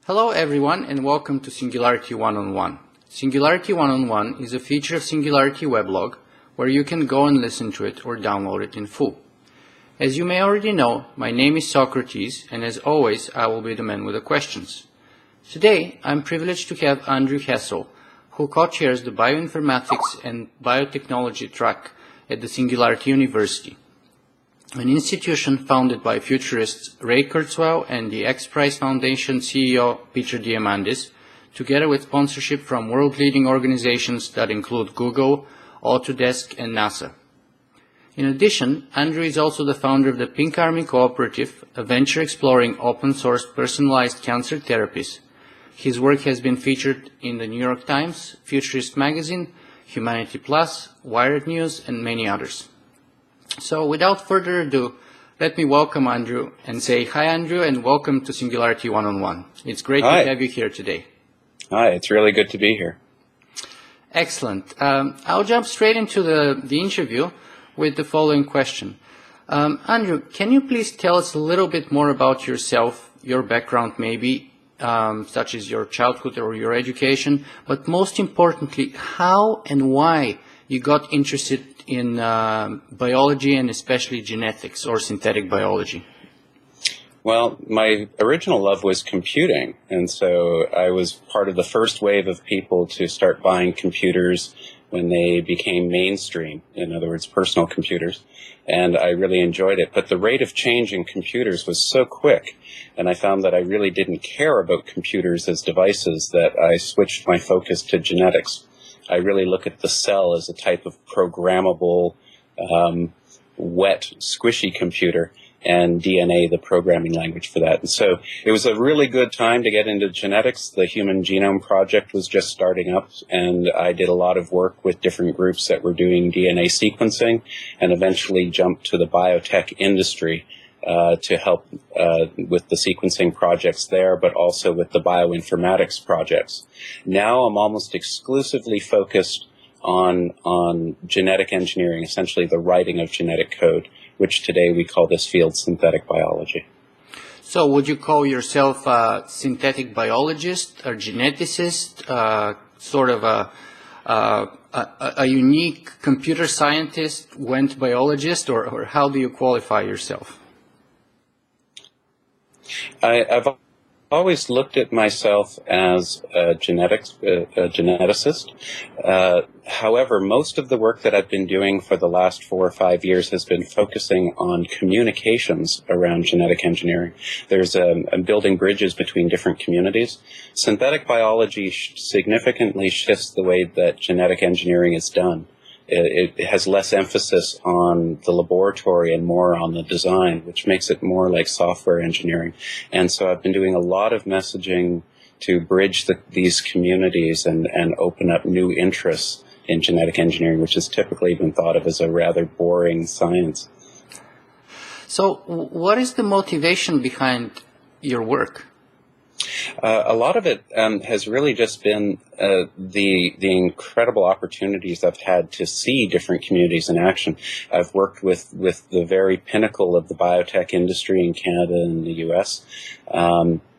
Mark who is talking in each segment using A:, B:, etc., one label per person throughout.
A: Hello everyone and welcome to Singularity One-on-One. Singularity One-on-One is a feature of Singularity weblog where you can go and listen to it or download it in full. As you may already know, my name is Socrates and as always I will be the man with the questions. Today I'm privileged to have Andrew Hessel, who co-chairs the Bioinformatics and Biotechnology track at the Singularity University, an institution founded by futurists Ray Kurzweil and the X Prize Foundation CEO Peter Diamandis, together with sponsorship from world-leading organizations that include Google, Autodesk, and NASA. In addition, Andrew is also the founder of the Pink Army Cooperative, a venture exploring open-source personalized cancer therapies. His work has been featured in the New York Times, Futurist Magazine, Humanity Plus, Wired News, and many others. So without further ado, let me welcome Andrew and say hi, Andrew, and welcome to Singularity One-on-One. It's great to have you here today.
B: Hi, it's really good to be here.
A: Excellent. I'll jump straight into the interview with the following question. Andrew, can you please tell us a little bit more about yourself, your background maybe, such as your childhood or your education, but most importantly, how and why you got interested in biology and especially genetics or synthetic biology?
B: Well, my original love was computing, and so I was part of the first wave of people to start buying computers when they became mainstream, in other words, personal computers, and I really enjoyed it. But the rate of change in computers was so quick, and I found that I really didn't care about computers as devices, that I switched my focus to genetics. I really look at the cell as a type of programmable, wet, squishy computer, and DNA the programming language for that. And so it was a really good time to get into genetics. The Human Genome Project was just starting up, and I did a lot of work with different groups that were doing DNA sequencing, and eventually jumped to the biotech industry to help with the sequencing projects there, but also with the bioinformatics projects. Now I'm almost exclusively focused on genetic engineering, essentially the writing of genetic code, which today we call this field synthetic biology.
A: So would you call yourself a synthetic biologist, a geneticist, sort of a unique computer scientist, went biologist, or how do you qualify yourself?
B: I've always looked at myself as a geneticist. However, most of the work that I've been doing for the last 4 or 5 years has been focusing on communications around genetic engineering. There's building bridges between different communities. Synthetic biology significantly shifts the way that genetic engineering is done. It has less emphasis on the laboratory and more on the design, which makes it more like software engineering. And so I've been doing a lot of messaging to bridge these communities and open up new interests in genetic engineering, which has typically been thought of as a rather boring science.
A: So what is the motivation behind your work?
B: A lot of it has really just been the incredible opportunities I've had to see different communities in action. I've worked with the very pinnacle of the biotech industry in Canada and the U.S.,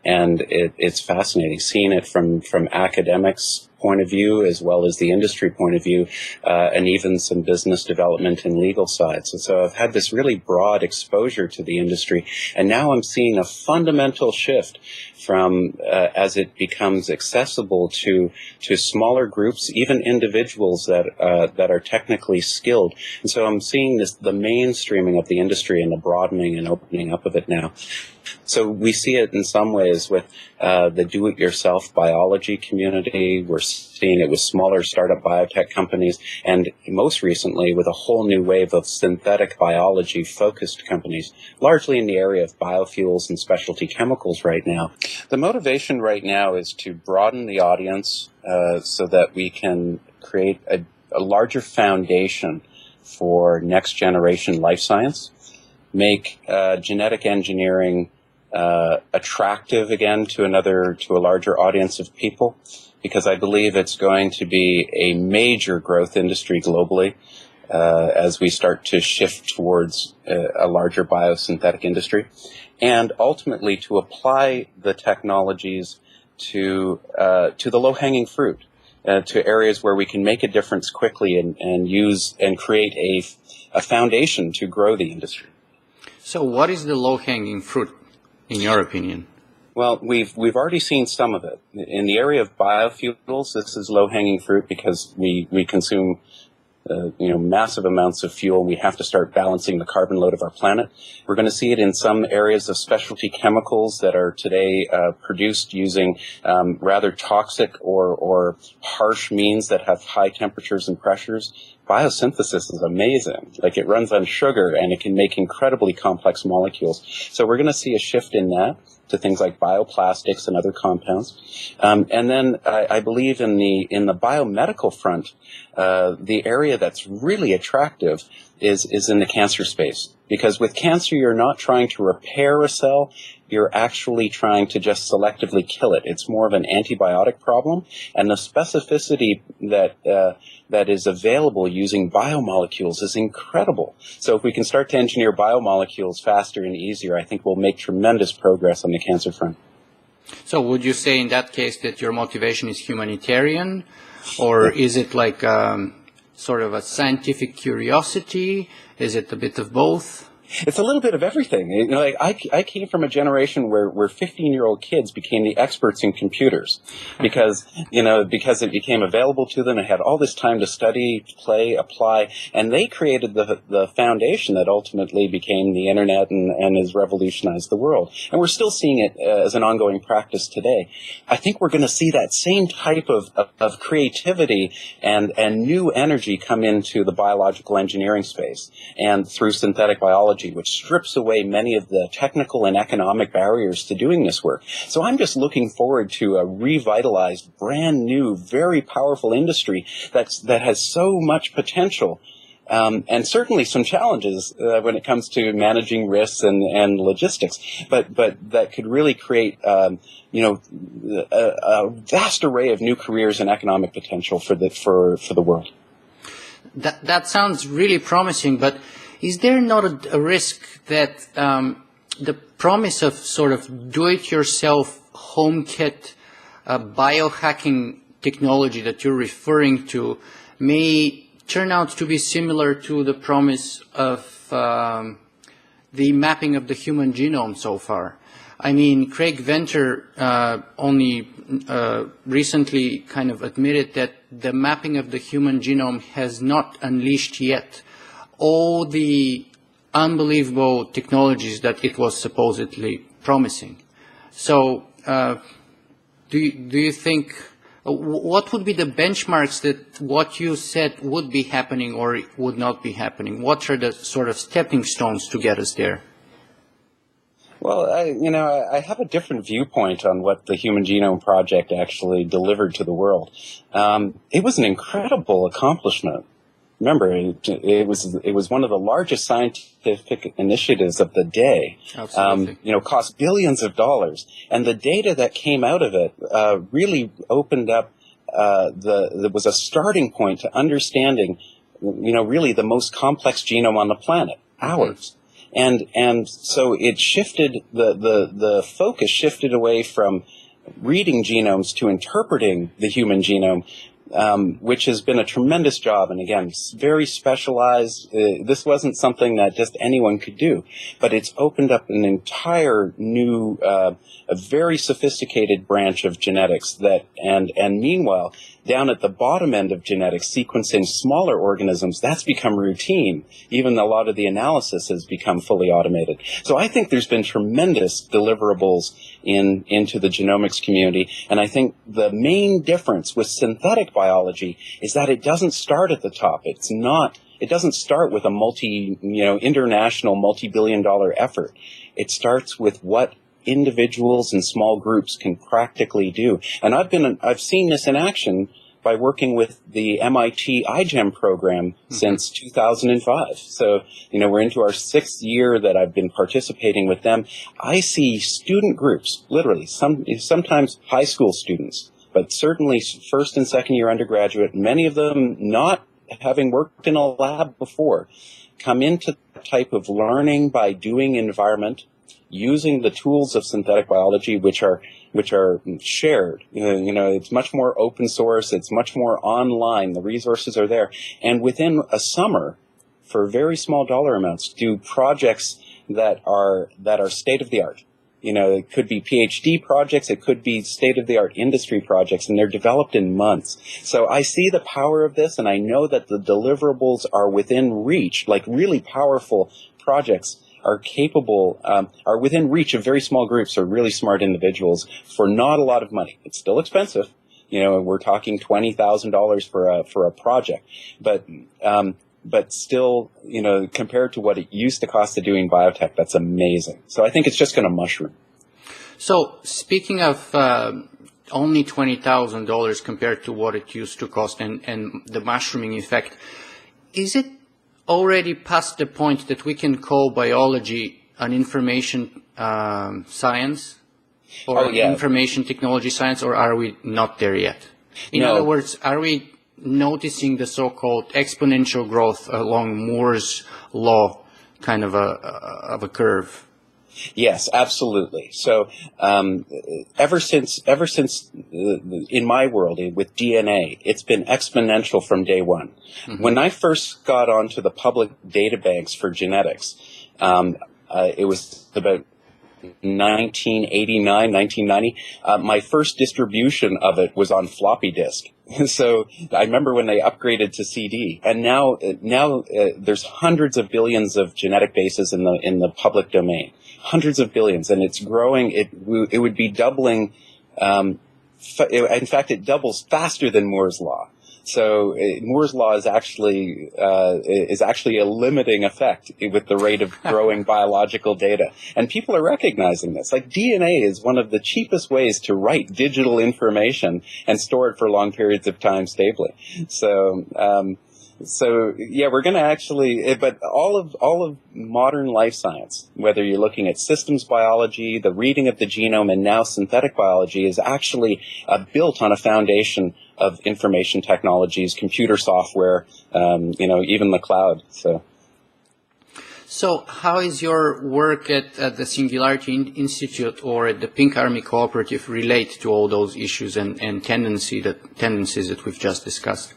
B: and it's fascinating seeing it from academics' point of view as well as the industry point of view, and even some business development and legal sides. And so I've had this really broad exposure to the industry, and now I'm seeing a fundamental shift from as it becomes accessible to smaller groups, even individuals that are technically skilled. And so I'm seeing the mainstreaming of the industry and the broadening and opening up of it now. So we see it in some ways with the do-it-yourself biology community. We're seeing it with smaller startup biotech companies, and most recently with a whole new wave of synthetic biology-focused companies, largely in the area of biofuels and specialty chemicals right now. The motivation right now is to broaden the audience so that we can create a larger foundation for next-generation life science, make genetic engineering attractive again to a larger audience of people, because I believe it's going to be a major growth industry globally as we start to shift towards a larger biosynthetic industry, and ultimately to apply the technologies to the low-hanging fruit, to areas where we can make a difference quickly and use and create a foundation to grow the industry.
A: So what is the low-hanging fruit, in your opinion?
B: Well, we've already seen some of it. In the area of biofuels, this is low-hanging fruit because we consume massive amounts of fuel. We have to start balancing the carbon load of our planet. We're going to see it in some areas of specialty chemicals that are today produced using rather toxic or harsh means that have high temperatures and pressures. Biosynthesis is amazing. Like, it runs on sugar and it can make incredibly complex molecules. So we're going to see a shift in that to things like bioplastics and other compounds. And then I believe in the biomedical front, the area that's really attractive is in the cancer space. Because with cancer, you're not trying to repair a cell, you're actually trying to just selectively kill it. It's more of an antibiotic problem, and the specificity that is available using biomolecules is incredible. So if we can start to engineer biomolecules faster and easier, I think we'll make tremendous progress on the cancer front.
A: So would you say in that case that your motivation is humanitarian, or is it like sort of a scientific curiosity? Is it a bit of both?
B: It's a little bit of everything. Like I came from a generation where 15-year-old kids became the experts in computers because it became available to them. They had all this time to study, play, apply, and they created the foundation that ultimately became the internet and has revolutionized the world. And we're still seeing it as an ongoing practice today. I think we're going to see that same type of creativity and new energy come into the biological engineering space and through synthetic biology, which strips away many of the technical and economic barriers to doing this work. So I'm just looking forward to a revitalized, brand new, very powerful industry that has so much potential, and certainly some challenges when it comes to managing risks and logistics, but that could really create a vast array of new careers and economic potential for the world.
A: That sounds really promising, but is there not a risk that the promise of sort of do-it-yourself home kit biohacking technology that you're referring to may turn out to be similar to the promise of the mapping of the human genome so far? I mean, Craig Venter only recently kind of admitted that the mapping of the human genome has not unleashed yet all the unbelievable technologies that it was supposedly promising. So do you think, what would be the benchmarks that what you said would be happening or would not be happening? What are the sort of stepping stones to get us there?
B: Well, I have a different viewpoint on what the Human Genome Project actually delivered to the world. It was an incredible accomplishment. Remember, it was one of the largest scientific initiatives of the day.
A: Absolutely.
B: Cost billions of dollars, and the data that came out of it really opened up. There was a starting point to understanding, really the most complex genome on the planet, ours. And so it shifted the focus shifted away from reading genomes to interpreting the human genome. Which has been a tremendous job, and again, very specialized. This wasn't something that just anyone could do, but it's opened up an entire new, a very sophisticated branch of genetics and meanwhile, down at the bottom end of genetics, sequencing smaller organisms, that's become routine. Even a lot of the analysis has become fully automated. So I think there's been tremendous deliverables into the genomics community, and I think the main difference with synthetic biology is that it doesn't start at the top. It doesn't start with a international multi-billion-dollar effort. It starts with what individuals and small groups can practically do. And I've seen this in action by working with the MIT iGEM program since 2005. So, we're into our 6th year that I've been participating with them. I see student groups, literally, sometimes high school students, but certainly first and second year undergraduate, many of them not having worked in a lab before, come into the type of learning by doing environment, using the tools of synthetic biology, which are shared. It's much more open source. It's much more online. The resources are there. And within a summer, for very small dollar amounts, do projects that are state of the art. It could be PhD projects, it could be state-of-the-art industry projects, and they're developed in months. So I see the power of this, and I know that the deliverables are within reach, like really powerful projects are capable, are within reach of very small groups or really smart individuals for not a lot of money. It's still expensive. We're talking $20,000 for a project, but still, compared to what it used to cost to doing biotech, that's amazing. So I think it's just going to mushroom.
A: So speaking of only $20,000 compared to what it used to cost and the mushrooming effect, is it already past the point that we can call biology an information science or information technology science, or are we not there yet? In other words, are we noticing the so-called exponential growth along Moore's law kind of a curve?
B: Yes, absolutely. So ever since in my world with DNA, it's been exponential from day one. Mm-hmm. When I first got onto the public data banks for genetics, it was about 1989, 1990. My first distribution of it was on floppy disk. So I remember when they upgraded to CD, and now there's hundreds of billions of genetic bases in the public domain, hundreds of billions, and it's growing. It would be doubling. In fact, it doubles faster than Moore's law. So Moore's law is actually a limiting effect with the rate of growing biological data, and people are recognizing this. Like DNA is one of the cheapest ways to write digital information and store it for long periods of time stably. So we're going to actually, but all of modern life science, whether you're looking at systems biology, the reading of the genome, and now synthetic biology, is actually built on a foundation of information technologies, computer software, even the cloud.
A: So how is your work at the Singularity Institute or at the Pink Army Cooperative relate to all those issues and tendencies that we've just discussed?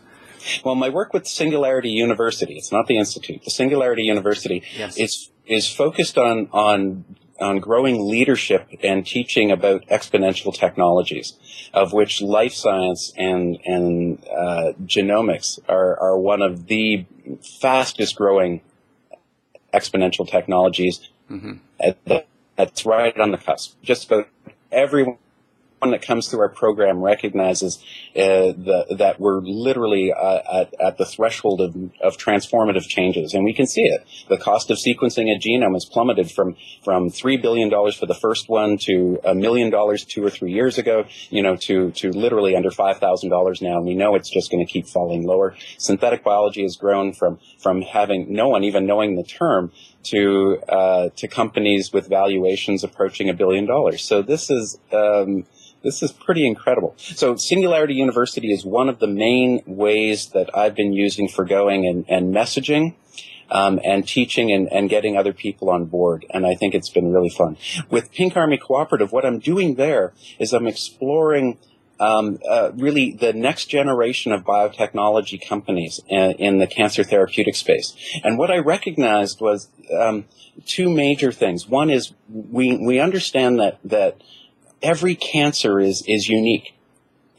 B: Well, my work with Singularity University, it's not the Institute, the Singularity University,
A: yes,
B: is focused on growing leadership and teaching about exponential technologies, of which life science and genomics are one of the fastest growing exponential technologies. Mm-hmm. That's right on the cusp. Just about everyone that comes through our program recognizes that we're literally at the threshold of transformative changes, and we can see it. The cost of sequencing a genome has plummeted from $3 billion for the first one to $1 million 2 or 3 years ago, to literally under $5,000 now, and we know it's just going to keep falling lower. Synthetic biology has grown from having no one even knowing the term to companies with valuations approaching $1 billion. So this is pretty incredible. So Singularity University is one of the main ways that I've been using for going and messaging and teaching and getting other people on board. And I think it's been really fun. With Pink Army Cooperative, what I'm doing there is I'm exploring really the next generation of biotechnology companies in the cancer therapeutic space. And what I recognized was two major things. One is we understand that every cancer is unique.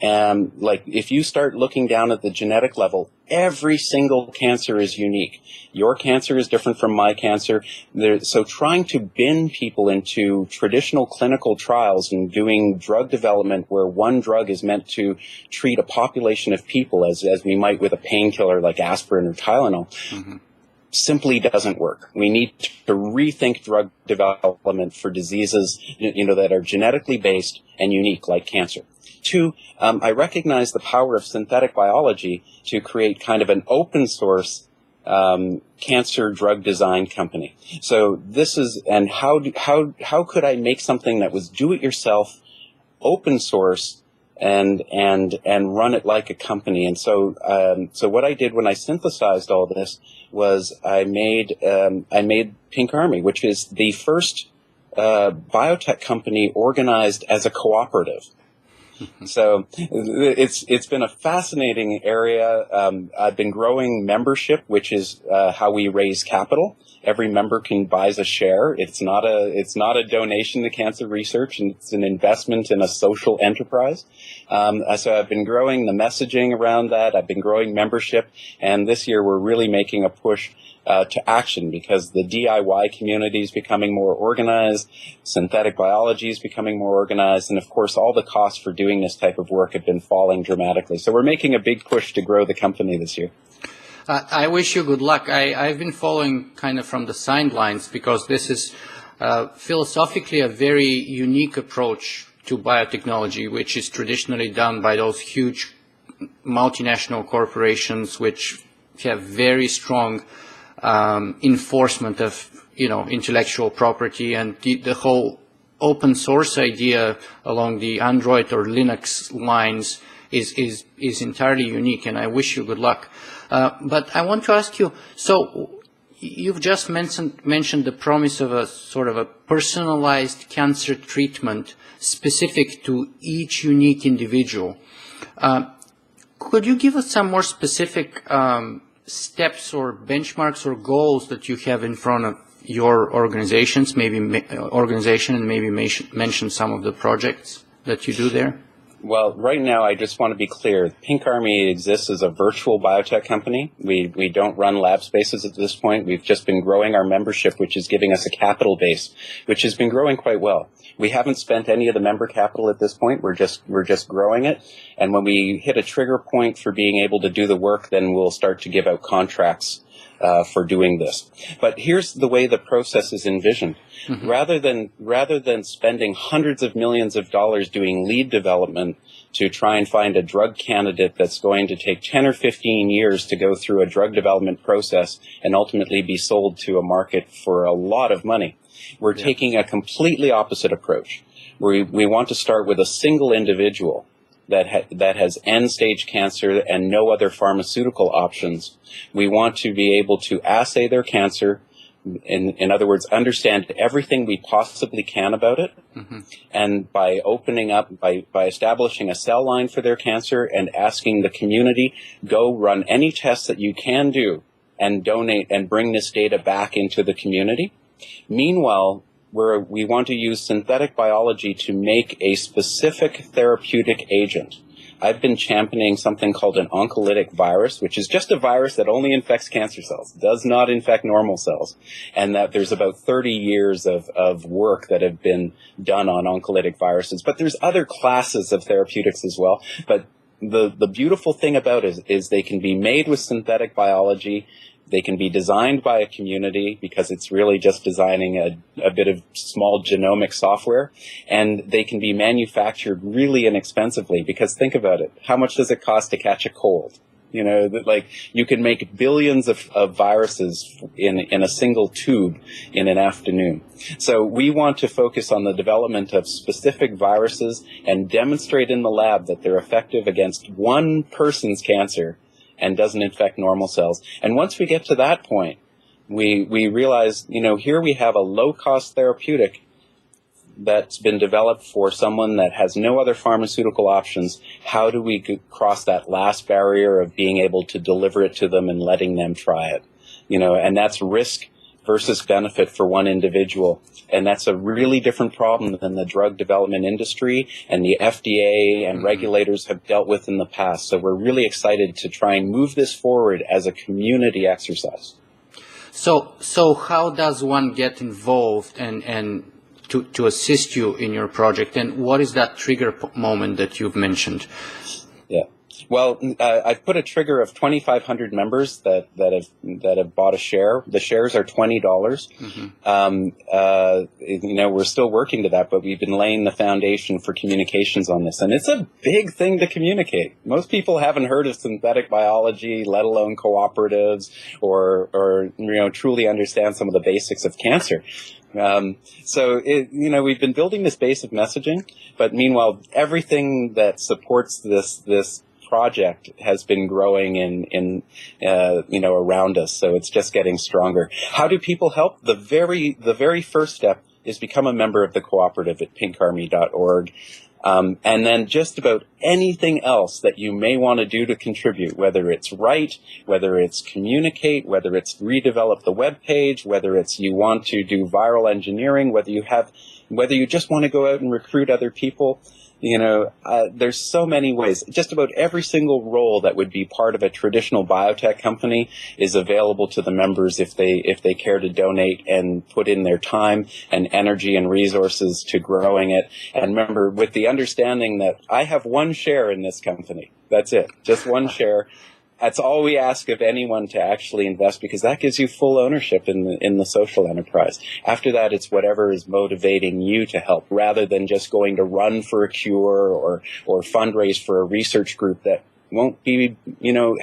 B: And like if you start looking down at the genetic level, every single cancer is unique. Your cancer is different from my cancer. So trying to bin people into traditional clinical trials and doing drug development where one drug is meant to treat a population of people as we might with a painkiller like aspirin or Tylenol, mm-hmm, simply doesn't work. We need to rethink drug development for diseases, that are genetically based and unique, like cancer. Two, I recognize the power of synthetic biology to create kind of an open source cancer drug design company. So this is, and how could I make something that was do it yourself, open source, and run it like a company? And so what I did when I synthesized all this was I made Pink Army, which is the first biotech company organized as a cooperative. So it's been a fascinating area. I've been growing membership, which is how we raise capital. Every member can buy a share. It's not a donation to cancer research, and it's an investment in a social enterprise. So I've been growing the messaging around that. I've been growing membership, and this year we're really making a push to action, because the DIY community is becoming more organized, synthetic biology is becoming more organized, and of course all the costs for doing this type of work have been falling dramatically. So we're making a big push to grow the company this year.
A: I wish you good luck. I've been following kind of from the sidelines, because this is philosophically a very unique approach to biotechnology, which is traditionally done by those huge multinational corporations which have very strong enforcement of, intellectual property, and the whole open source idea along the Android or Linux lines is entirely unique, and I wish you good luck. But I want to ask you, so you've just mentioned the promise of a sort of a personalized cancer treatment specific to each unique individual. Could you give us some more specific steps or benchmarks or goals that you have in front of your organizations, maybe mention some of the projects that you do there?
B: Well, right now, I just want to be clear. Pink Army exists as a virtual biotech company. We don't run lab spaces at this point. We've just been growing our membership, which is giving us a capital base, which has been growing quite well. We haven't spent any of the member capital at this point. We're just growing it. And when we hit a trigger point for being able to do the work, then we'll start to give out contracts for doing this. But here's the way the process is envisioned. Mm-hmm. Rather than spending hundreds of millions of dollars doing lead development to try and find a drug candidate that's going to take 10 or 15 years to go through a drug development process and ultimately be sold to a market for a lot of money, we're taking a completely opposite approach. We want to start with a single individual that has end-stage cancer and no other pharmaceutical options. We want to be able to assay their cancer, in other words, understand everything we possibly can about it. Mm-hmm. And by opening up, by establishing a cell line for their cancer and asking the community, go run any tests that you can do and donate and bring this data back into the community. Meanwhile, we want to use synthetic biology to make a specific therapeutic agent. I've been championing something called an oncolytic virus, which is just a virus that only infects cancer cells, does not infect normal cells. And that there's about 30 years of work that have been done on oncolytic viruses. But there's other classes of therapeutics as well. But the beautiful thing about it is they can be made with synthetic biology. They can be designed by a community, because it's really just designing a bit of small genomic software. And they can be manufactured really inexpensively, because think about it. How much does it cost to catch a cold? You can make billions of viruses in a single tube in an afternoon. So we want to focus on the development of specific viruses and demonstrate in the lab that they're effective against one person's cancer and doesn't infect normal cells. And once we get to that point, we realize, here we have a low-cost therapeutic that's been developed for someone that has no other pharmaceutical options. How do we cross that last barrier of being able to deliver it to them and letting them try it? And that's risk versus benefit for one individual. And that's a really different problem than the drug development industry and the FDA and regulators have dealt with in the past. So we're really excited to try and move this forward as a community exercise.
A: So how does one get involved and to assist you in your project? And what is that trigger moment that you've mentioned? Yeah.
B: Well, I've put a trigger of 2,500 members that have bought a share. The shares are $20. Mm-hmm. We're still working to that, but we've been laying the foundation for communications on this, and it's a big thing to communicate. Most people haven't heard of synthetic biology, let alone cooperatives, or truly understand some of the basics of cancer. We've been building this base of messaging, but meanwhile, everything that supports this project has been growing in around us. So it's just getting stronger. How do people help? The very first step is become a member of the cooperative at pinkarmy.org. And then just about anything else that you may want to do to contribute, whether it's write, whether it's communicate, whether it's redevelop the web page, whether it's you want to do viral engineering, whether you just want to go out and recruit other people. There's so many ways. Just about every single role that would be part of a traditional biotech company is available to the members if they care to donate and put in their time and energy and resources to growing it. And remember, with the understanding that I have one share in this company. That's it. Just one share. That's all we ask of anyone to actually invest, because that gives you full ownership in the social enterprise. After that, it's whatever is motivating you to help, rather than just going to run for a cure or fundraise for a research group that won't be,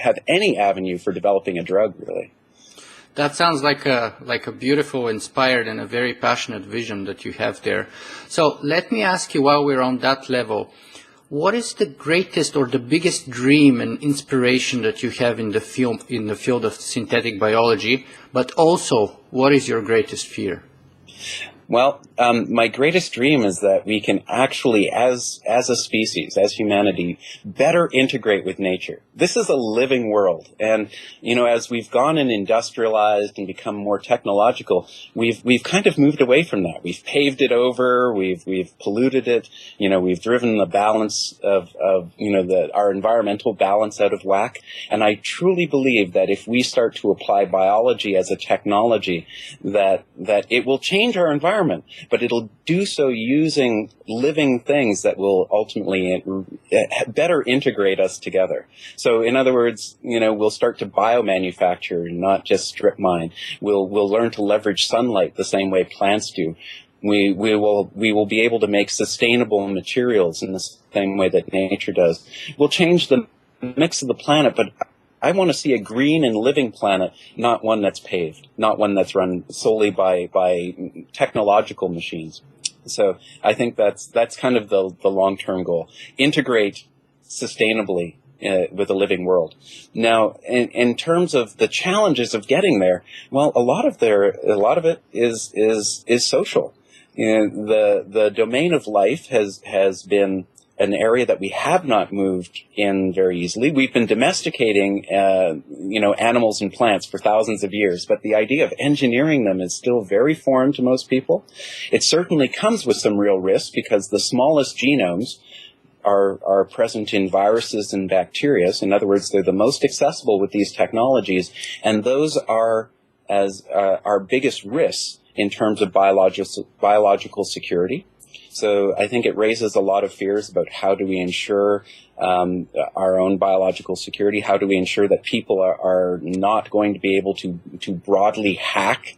B: have any avenue for developing a drug, really.
A: That sounds like a beautiful, inspired, and a very passionate vision that you have there. So let me ask you, while we're on that level, what is the greatest or the biggest dream and inspiration that you have in the field of synthetic biology, but also what is your greatest fear?
B: Well, my greatest dream is that we can actually, as a species, as humanity, better integrate with nature. This is a living world. And, as we've gone and industrialized and become more technological, we've kind of moved away from that. We've paved it over. We've polluted it. We've driven the balance of our environmental balance out of whack. And I truly believe that if we start to apply biology as a technology, that it will change our environment. But it'll do so using living things that will ultimately better integrate us together. So in other words, we'll start to biomanufacture, not just strip mine. We'll learn to leverage sunlight the same way plants do. We will be able to make sustainable materials in the same way that nature does. We'll change the mix of the planet, but I want to see a green and living planet, not one that's paved, not one that's run solely by technological machines. So I think that's kind of the long-term goal. Integrate sustainably with a living world. Now, in terms of the challenges of getting there, well, a lot of it is social. The domain of life has been an area that we have not moved in very easily. We've been domesticating, animals and plants for thousands of years, but the idea of engineering them is still very foreign to most people. It certainly comes with some real risks, because the smallest genomes are present in viruses and bacteria. In other words, they're the most accessible with these technologies, and those are our biggest risks in terms of biological security. So I think it raises a lot of fears about how do we ensure our own biological security? How do we ensure that people are not going to be able to broadly hack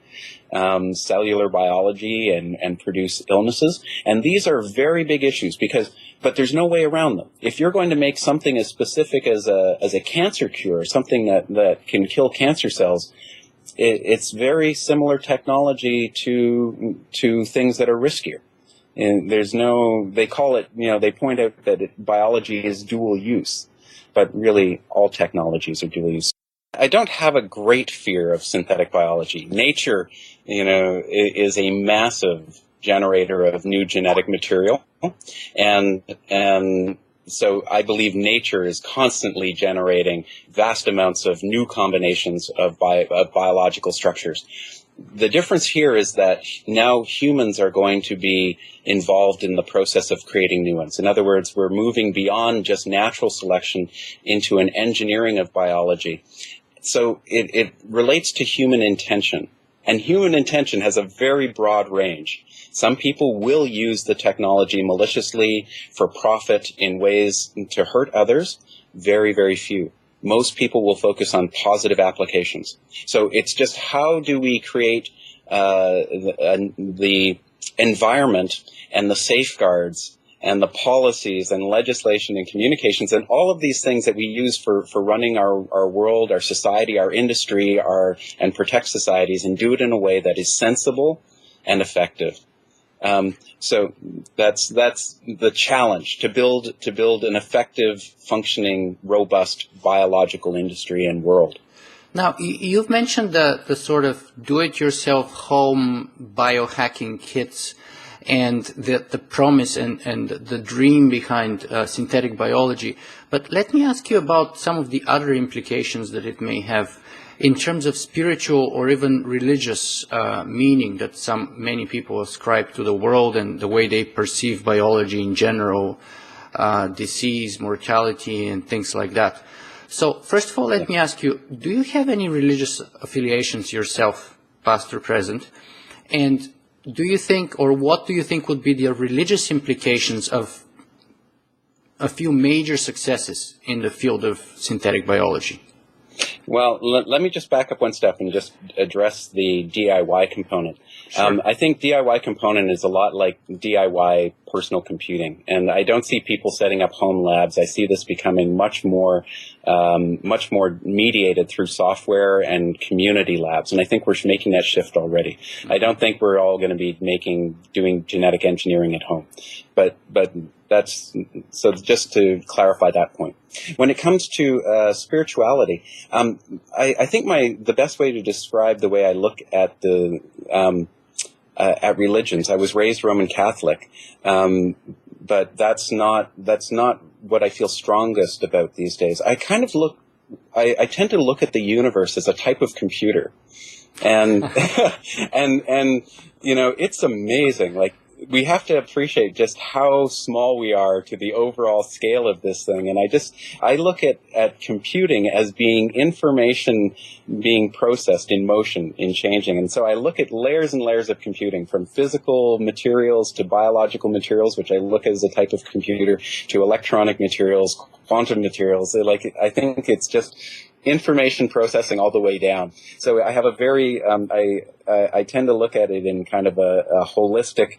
B: cellular biology and produce illnesses? And these are very big issues, but there's no way around them. If you're going to make something as specific as a cancer cure, something that can kill cancer cells, it's very similar technology to things that are riskier. And they call it, they point out that biology is dual use, but really all technologies are dual use. I don't have a great fear of synthetic biology. Nature, is a massive generator of new genetic material. And so I believe nature is constantly generating vast amounts of new combinations of biological structures. The difference here is that now humans are going to be involved in the process of creating new ones. In other words, we're moving beyond just natural selection into an engineering of biology. So it relates to human intention. And human intention has a very broad range. Some people will use the technology maliciously for profit in ways to hurt others. Very, very few. Most people will focus on positive applications. So it's just how do we create the environment and the safeguards and the policies and legislation and communications and all of these things that we use for running our world, our society, our industry, and protect societies, and do it in a way that is sensible and effective. So that's the challenge, to build an effective, functioning, robust biological industry and world.
A: Now, you've mentioned the sort of do-it-yourself home biohacking kits and the promise and the dream behind synthetic biology. But let me ask you about some of the other implications that it may have in terms of spiritual or even religious meaning that many people ascribe to the world and the way they perceive biology in general, disease, mortality, and things like that. So, first of all, let me ask you, do you have any religious affiliations yourself, past or present? And do you think, or what do you think would be the religious implications of a few major successes in the field of synthetic biology?
B: Well, let me just back up one step and just address the DIY component.
A: Sure.
B: I think DIY component is a lot like DIY personal computing, and I don't see people setting up home labs. I see this becoming much more mediated through software and community labs, and I think we're making that shift already. I don't think we're all going to be doing genetic engineering at home, but that's so. Just to clarify that point, when it comes to spirituality, I think the best way to describe the way I look at at religions. I was raised Roman Catholic, but that's not what I feel strongest about these days. I tend to look at the universe as a type of computer, and and it's amazing. Like, we have to appreciate just how small we are to the overall scale of this thing. And I look at computing as being information being processed in motion, in changing. And so I look at layers and layers of computing, from physical materials to biological materials, which I look at as a type of computer, to electronic materials, quantum materials. I think it's just information processing all the way down. So I have a very, I tend to look at it in kind of a holistic,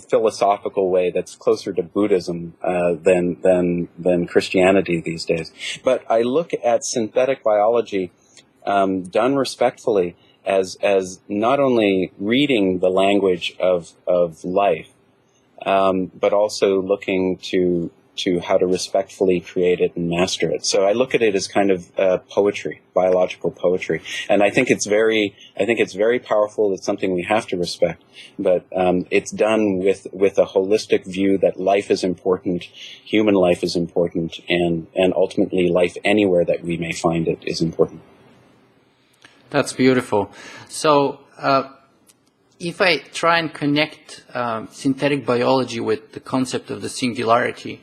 B: philosophical way that's closer to Buddhism than Christianity these days. But I look at synthetic biology done respectfully as not only reading the language of life, but also looking to how to respectfully create it and master it. So I look at it as kind of poetry, biological poetry, and I think it's very powerful. It's something we have to respect, but it's done with a holistic view that life is important, human life is important, and ultimately life anywhere that we may find it is important.
A: That's beautiful. So, if I try and connect synthetic biology with the concept of the singularity,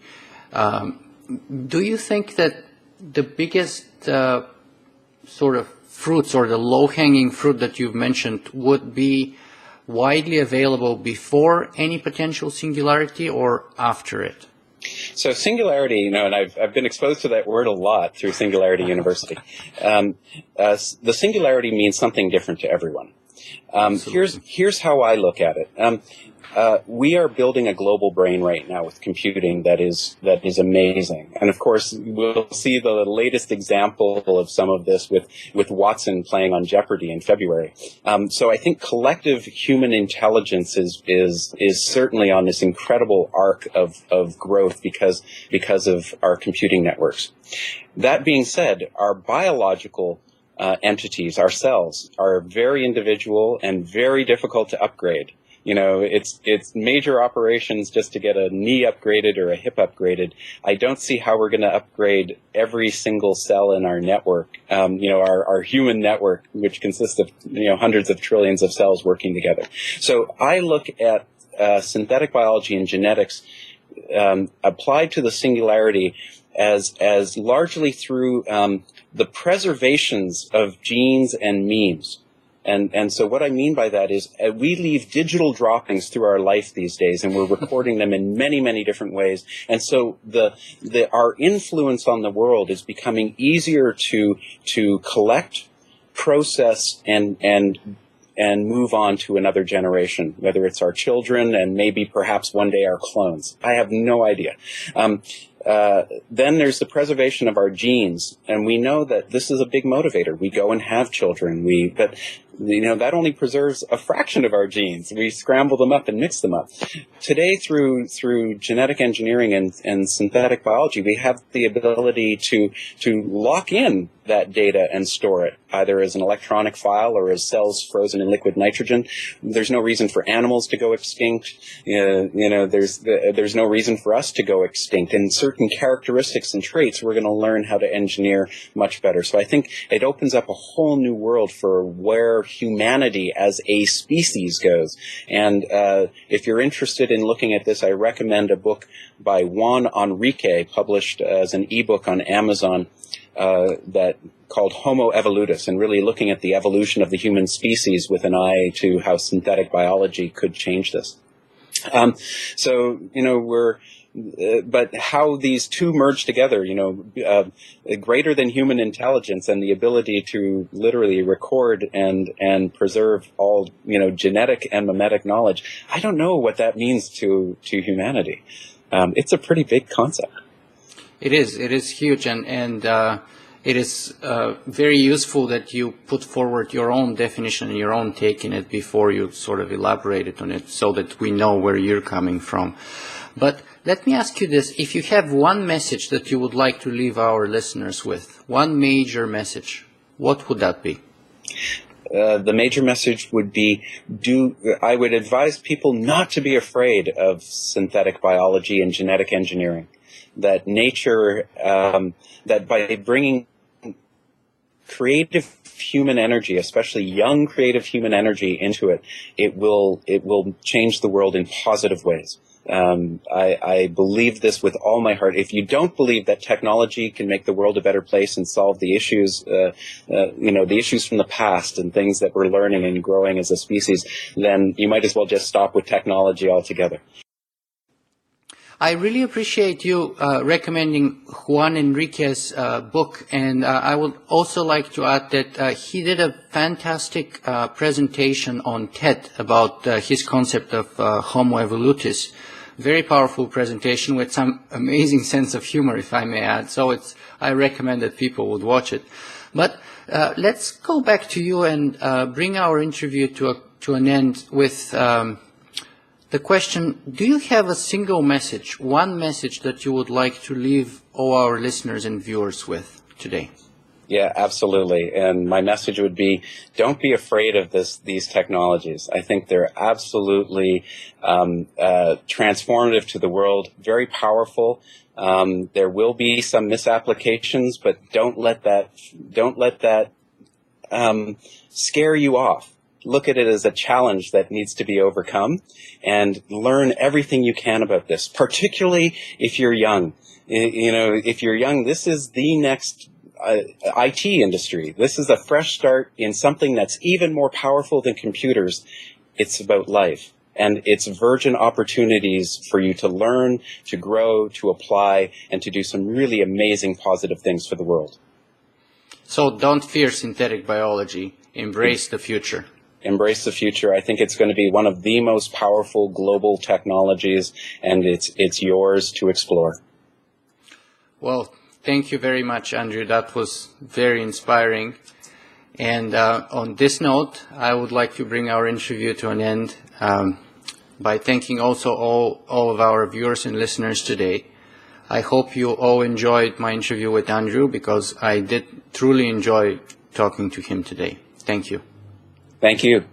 A: do you think that the biggest sort of fruits, or the low-hanging fruit that you've mentioned, would be widely available before any potential singularity or after it?
B: So singularity, and I've been exposed to that word a lot through Singularity University. The singularity means something different to everyone. Here's how I look at it. We are building a global brain right now with computing that is amazing, and of course we'll see the latest example of some of this with Watson playing on Jeopardy in February. So I think collective human intelligence is certainly on this incredible arc of growth because of our computing networks. That being said, our biological entities, our cells, are very individual and very difficult to upgrade. It's major operations just to get a knee upgraded or a hip upgraded. I don't see how we're going to upgrade every single cell in our network, our human network, which consists of, hundreds of trillions of cells working together. So I look at synthetic biology and genetics applied to the singularity as largely through the preservations of genes and memes. And so what I mean by that is we leave digital droppings through our life these days, and we're recording them in many, many different ways. And so our influence on the world is becoming easier to collect, process, and move on to another generation, whether it's our children and maybe perhaps one day our clones. I have no idea. Then there's the preservation of our genes, and we know that this is a big motivator. We go and have children, but that only preserves a fraction of our genes. We scramble them up and mix them up. Today, through genetic engineering and synthetic biology, we have the ability to lock in that data and store it, either as an electronic file or as cells frozen in liquid nitrogen. There's no reason for animals to go extinct. There's no reason for us to go extinct. And certain characteristics and traits we're going to learn how to engineer much better. So I think it opens up a whole new world for where humanity as a species goes. And if you're interested in looking at this, I recommend a book by Juan Enrique, published as an ebook on Amazon, that called Homo Evolutus, and really looking at the evolution of the human species with an eye to how synthetic biology could change this. But how these two merge together, greater than human intelligence and the ability to literally record and preserve all, genetic and mimetic knowledge. I don't know what that means to humanity. It's a pretty big concept.
A: It is huge, and it is very useful that you put forward your own definition and your own take in it before you sort of elaborated on it, so that we know where you're coming from. But let me ask you this: if you have one message that you would like to leave our listeners with, one major message, what would that be?
B: The major message would be, I would advise people not to be afraid of synthetic biology and genetic engineering. That nature, that by bringing creative human energy, especially young creative human energy, into it, it will change the world in positive ways. I believe this with all my heart. If you don't believe that technology can make the world a better place and solve the issues, the issues from the past and things that we're learning and growing as a species, then you might as well just stop with technology altogether.
A: I really appreciate you recommending Juan Enrique's book, and I would also like to add that he did a fantastic presentation on TED about his concept of Homo evolutus. Very powerful presentation with some amazing sense of humor, if I may add. So I recommend that people would watch it. But let's go back to you and bring our interview to an end with the question: do you have a single message, one message that you would like to leave all our listeners and viewers with today?
B: Yeah, absolutely. And my message would be, don't be afraid of these technologies. I think they're absolutely transformative to the world, very powerful. There will be some misapplications, but don't let that scare you off. Look at it as a challenge that needs to be overcome, and learn everything you can about this, particularly if you're young. If you're young, this is the next IT industry. This is a fresh start in something that's even more powerful than computers. It's about life, and it's virgin opportunities for you to learn, to grow, to apply, and to do some really amazing positive things for the world. So don't fear synthetic biology. Embrace the future. Embrace the future. I think it's going to be one of the most powerful global technologies, and it's yours to explore. Well, thank you very much, Andrew. That was very inspiring. And on this note, I would like to bring our interview to an end by thanking also all of our viewers and listeners today. I hope you all enjoyed my interview with Andrew, because I did truly enjoy talking to him today. Thank you. Thank you.